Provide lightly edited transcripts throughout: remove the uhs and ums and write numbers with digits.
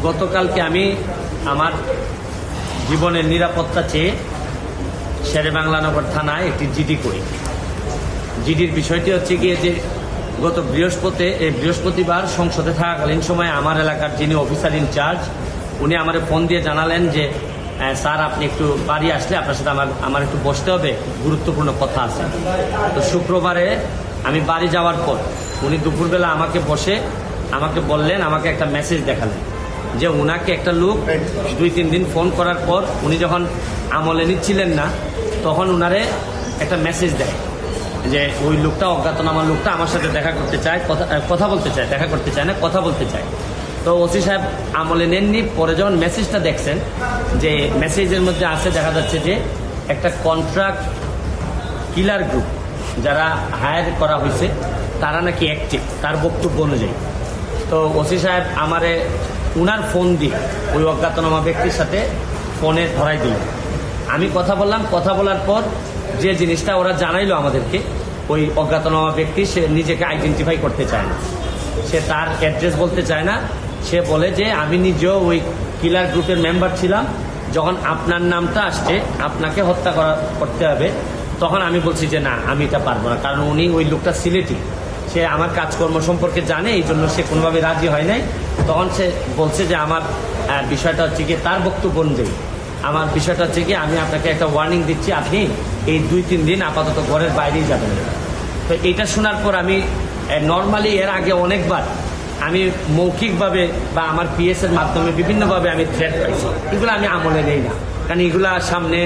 গতকালকে আমি আমার জীবনের নিরাপত্তা চেয়ে শেরেবাংলানগর থানায় একটি জিডি করি। জিডির বিষয়টি হচ্ছে গিয়ে যে গত বৃহস্পতিবার সংসদে থাকাকালীন সময় আমার এলাকার যিনি অফিসার ইনচার্জ উনি আমার ফোন দিয়ে জানালেন যে স্যার আপনি একটু বাড়ি আসলে আপনার সাথে আমার একটু বসতে হবে, গুরুত্বপূর্ণ কথা আছে। তো শুক্রবারে আমি বাড়ি যাওয়ার পর উনি দুপুরবেলা আমাকে বললেন, আমাকে একটা মেসেজ দেখালেন যে ওনাকে একটা লোক 2-3 দিন ফোন করার পর উনি যখন আমলে নিচ্ছিলেন না তখন ওনারে একটা মেসেজ দেয় যে ওই লোকটা, অজ্ঞাতনামা লোকটা আমার সাথে দেখা করতে চায়, কথা বলতে চায়, দেখা করতে চায় না, কথা বলতে চায়। তো ওসি সাহেব আমলে নেননি। পরে যখন মেসেজটা দেখছেন যে মেসেজের মধ্যে আছে, দেখা যাচ্ছে যে একটা কন্ট্রাক্ট কিলার গ্রুপ যারা হায়ার করা হয়েছে তারা নাকি অ্যাক্টিভ, তার বক্তব্য অনুযায়ী। তো ওসি সাহেব আমারে উনার ফোন দিয়ে ওই অজ্ঞাতনামা ব্যক্তির সাথে ফোনে ধরাই দিল। আমি কথা বললাম, কথা বলার পর যে জিনিসটা ওরা জানাইলো আমাদেরকে, ওই অজ্ঞাতনামা ব্যক্তি সে নিজেকে আইডেন্টিফাই করতে চায় না, সে তার অ্যাড্রেস বলতে চায় না। সে বলে যে আমি নিজেও ওই কিলার গ্রুপের মেম্বার ছিলাম, যখন আপনার নামটা আসছে আপনাকে হত্যা করতে হবে, তখন আমি বলছি যে না, আমি এটা পারবো না। কারণ উনি ওই লোকটা সিলেটি, সে আমার কাজকর্ম সম্পর্কে জানে, এই জন্য সে কোনোভাবে রাজি হয় নাই। তখন সে বলছে যে আমার বিষয়টা হচ্ছে কি, তার বক্তব্য অনুযায়ী আমার বিষয়টা হচ্ছে কি, আমি আপনাকে একটা ওয়ার্নিং দিচ্ছি, আপনি এই 2-3 দিন আপাতত ঘরের বাইরেই যাবেন। তো এইটা শোনার পর আমি নর্মালি এর আগে অনেকবার আমি মৌখিকভাবে বা আমার পিএস এর মাধ্যমে বিভিন্নভাবে আমি থ্রেট পাইছি, এগুলো আমি আমলে নেই না, কারণ এগুলা সামনে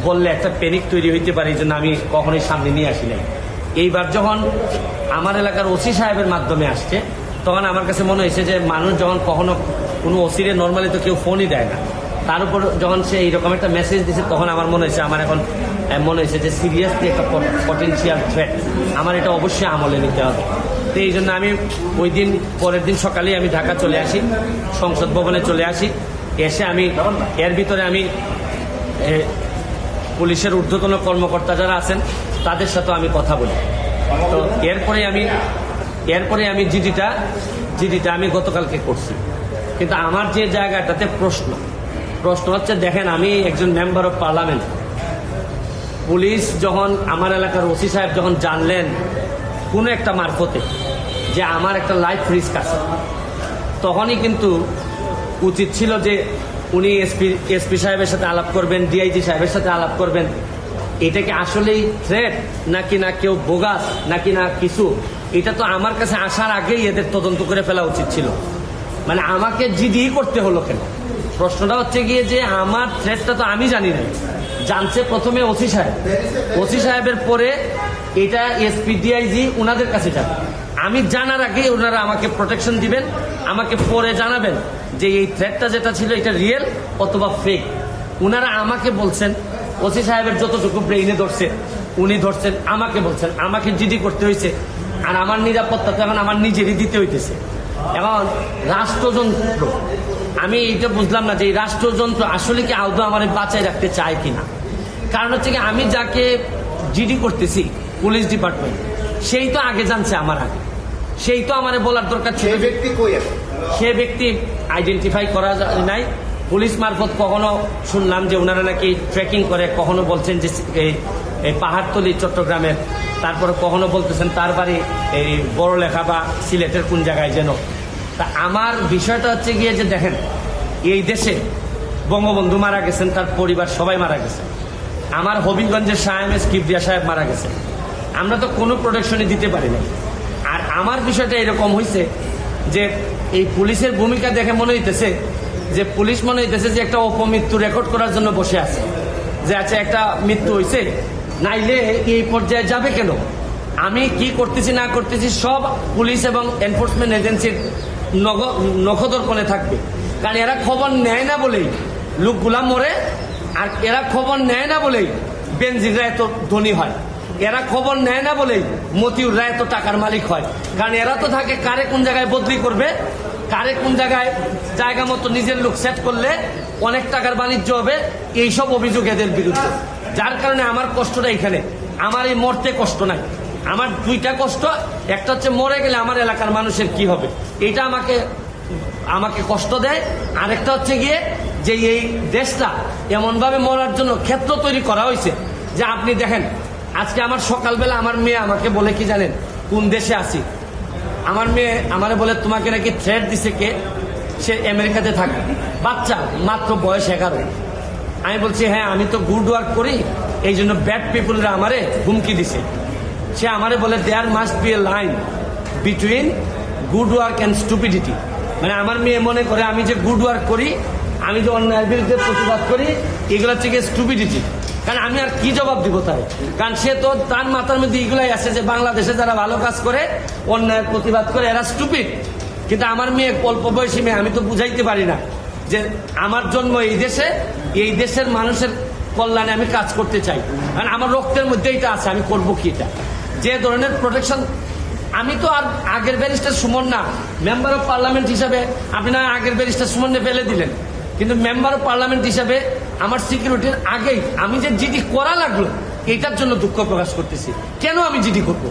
বললে একটা প্যানিক তৈরি হইতে পারে, এই জন্য আমি কখনোই সামনে নিয়ে আসি নাই। এইবার যখন আমার এলাকার ওসি সাহেবের মাধ্যমে আসছে তখন আমার কাছে মনে হয়েছে যে মানুষ যখন কখনো কোনো ওসিরে নর্মালি তো কেউ ফোনই দেয় না, তার উপর যখন সে এইরকম একটা মেসেজ দিচ্ছে তখন আমার মনে হয়েছে যে সিরিয়াসলি একটা পটেনশিয়াল থ্রেট, আমার এটা অবশ্যই আমলে নিতে হবে। তো এই জন্য আমি ওই দিন পরের দিন সকালেই আমি ঢাকা চলে আসি, সংসদ ভবনে চলে আসি। এসে আমি এর ভিতরে আমি পুলিশের ঊর্ধ্বতন কর্মকর্তা যারা আছেন তাদের সাথেও আমি কথা বলি। তো এরপরে আমি জিডিটা আমি গতকালকে করছি। কিন্তু আমার যে জায়গাটাতে প্রশ্ন হচ্ছে, দেখেন আমি একজন মেম্বার অফ পার্লামেন্ট, পুলিশ যখন আমার এলাকার ওসি সাহেব যখন জানলেন কোনো একটা মারফতে যে আমার একটা লাইফ রিস্ক আছে, তখনই কিন্তু উচিত ছিল যে উনি এসপি সাহেবের সাথে আলাপ করবেন, ডিআইজি সাহেবের সাথে আলাপ করবেন। এটা কি আসলেই থ্রেট নাকি না কেউ বোগাস নাকি না কিছু, এটা তো আমার কাছে আসার আগেই এদের তদন্ত করে ফেলা উচিত ছিল। মানে আমাকে জিডি করতে হলো কেন? প্রশ্নটা হচ্ছে গিয়ে যে আমার থ্রেটটা তো আমি জানি না, জানছে প্রথমে ওসি সাহেবের পরে এটা এসপি ডিআইজি ওনাদের কাছে যাবে। আমি জানার আগে ওনারা আমাকে প্রোটেকশন দিবেন, আমাকে পরে জানাবেন যে এই থ্রেটটা যেটা ছিল এটা রিয়েল অথবা ফেক। ওনারা আমাকে বলছেন, ওসি সাহেবের যতটুকু ব্রেইনে ধরছে উনি ধরছেন, আমাকে বলছেন, আমাকে জিডি করতে হয়েছে। আর আমার নিরাপত্তা তো এখন আমার নিজেরই দিতে হইতেছে। এখন রাষ্ট্রযন্ত্র, আমি এইটা বুঝলাম না যে এই রাষ্ট্রযন্ত্র আসলে কি আদৌ আমার বাঁচায় রাখতে চায় কিনা। কারণ হচ্ছে কি, আমি যাকে জিডি করতেছি পুলিশ ডিপার্টমেন্ট, সেই তো আগে জানছে আমার আগে, সেই তো আমার বলার দরকার ছিল। সে ব্যক্তি আইডেন্টিফাই করা যায় নাই। পুলিশ মারফত কখনো শুনলাম যে ওনারা নাকি ট্রেকিং করে, কখনো বলছেন যে এই পাহাড়তলি চট্টগ্রামের, তারপরে কখনো বলতেছেন তার বাড়ি এই বড়লেখা বা সিলেটের কোন জায়গায় যেন। তা আমার বিষয়টা হচ্ছে গিয়ে যে দেখেন, এই দেশে বঙ্গবন্ধু মারা গেছেন, তার পরিবার সবাই মারা গেছে, আমার হবিগঞ্জের শাহ কিবরিয়া সাহেব মারা গেছে, আমরা তো কোনো প্রোটেকশনই দিতে পারি না। আর আমার বিষয়টা এরকম হয়েছে যে এই পুলিশের ভূমিকা দেখে মনে হইতেছে যে পুলিশ মনে হইতেছে যে একটা অপমৃত্যু রেকর্ড করার জন্য বসে আছে, যে আচ্ছা একটা মৃত্যু হয়েছে, নাইলে এই পর্যায়ে যাবে কেন। আমি কি করতেছি না করতেছি সব পুলিশ এবং এনফোর্সমেন্ট এজেন্সির নখদর্পণে থাকবে। কারণ এরা খবর নেয় না বলেই লোকগুলা মরে, আর এরা খবর নেয় না বলেই বেনজিররা এত ধনী হয়, এরা খবর নেয় না বলেই মতিউররা এত টাকার মালিক হয়। কারণ এরা তো থাকে কারে কোন জায়গায় বদলি করবে, কারে কোন জায়গায় জায়গা মতো নিজের লোক সেট করলে অনেক টাকার বাণিজ্য হবে, এইসব অভিযোগ এদের বিরুদ্ধে। যার কারণে আমার কষ্টটা এখানে, আমার এই মরতে কষ্ট নাই, আমার দুইটা কষ্ট। একটা হচ্ছে মরে গেলে আমার এলাকার মানুষের কি হবে, এটা আমাকে আমাকে কষ্ট দেয়, আরেকটা হচ্ছে গিয়ে যে এই দেশটা এমনভাবে মরার জন্য ক্ষেত্র তৈরি করা হয়েছে যে আপনি দেখেন আজকে আমার সকালবেলা আমার মেয়ে আমাকে বলে কি জানেন কোন দেশে আছি, আমার মেয়ে আমারে বলে তোমাকে নাকি থ্রেট দিছে কে, সে আমেরিকাতে থাকে, বাচ্চা মাত্র বয়স 11। আমি বলছি হ্যাঁ আমি তো গুড ওয়ার্ক করি, এই জন্য ব্যাড পিপুলরা আমারে হুমকি দিছে। সে আমারে বলে there must be a line between good work and stupidity. মানে আমার মেয়ে মনে করে আমি যে গুড ওয়ার্ক করি, আমি যে অন্যায়ের বিরুদ্ধে প্রতিবাদ করি, এগুলো হচ্ছে গিয়ে স্টুপিডিটি। কারণ আমি আর কি জবাব দিব তাই, কারণ সে তো তার মাথার মধ্যে এগুলাই আছে যে বাংলাদেশে যারা ভালো কাজ করে অন্যায়ের প্রতিবাদ করে এরা স্টুপিড। কিন্তু আমার মেয়ে অল্প বয়সী মেয়ে, আমি তো বুঝাইতে পারি না যে আমার জন্ম এই দেশে, এই দেশের মানুষের কল্যাণে আমি কাজ করতে চাই, কারণ আমার রক্তের মধ্যে এটা আছে, আমি করবো কি এটা। যে ধরনের প্রোটেকশন, আমি তো আর আগের ব্যারিস্টার সুমন না, মেম্বার অফ পার্লামেন্ট হিসাবে আপনি না আগের ব্যারিস্টার সুমনকে ফেলে দিলেন, কিন্তু মেম্বার অফ পার্লামেন্ট হিসাবে আমার সিকিউরিটির আগেই আমি যে জিডি করা লাগলো এটার জন্য দুঃখ প্রকাশ করতেছি। কেন আমি জিডি করবো?